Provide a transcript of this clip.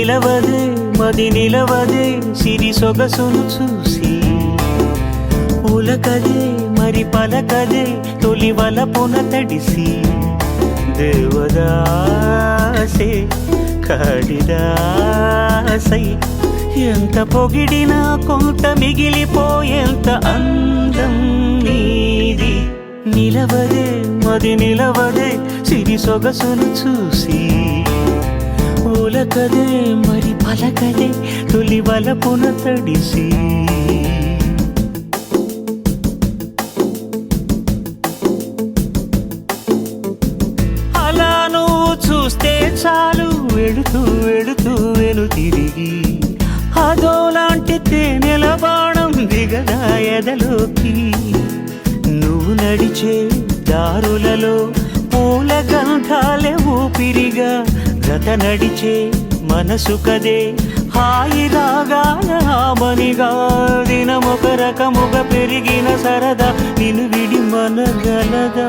నిలవదే మది నిలవదే సిరి సొగసును చూసి ఉలకదే మరి పలకదే తొలి వలపున తడిసి దేవదాసే కాళిదాసై ఎంత పొగిడినా కొంత మిగిలిపోయేంత అందం నీది నిలవదే మది నిలవదే సిరి సొగసును చూసి ఉలకదే మరి పలకదే తొలి వలపున తడిసి అలా నువ్వు చూస్తే చాలు వెళుతూ వెళుతూ వెను తిరిగి అదోలాంటి తేనెల బాణం దిగదా ఎదలోకి నువ్వు నడిచే దారులలో పూల గంధాలే ఊపిరిగా గత నడిచే మనసు కదే హాయి రాగాల హామనిగా దినమొక రకముగా పెరిగిన సరదా నిన్ను విడి మనగలదా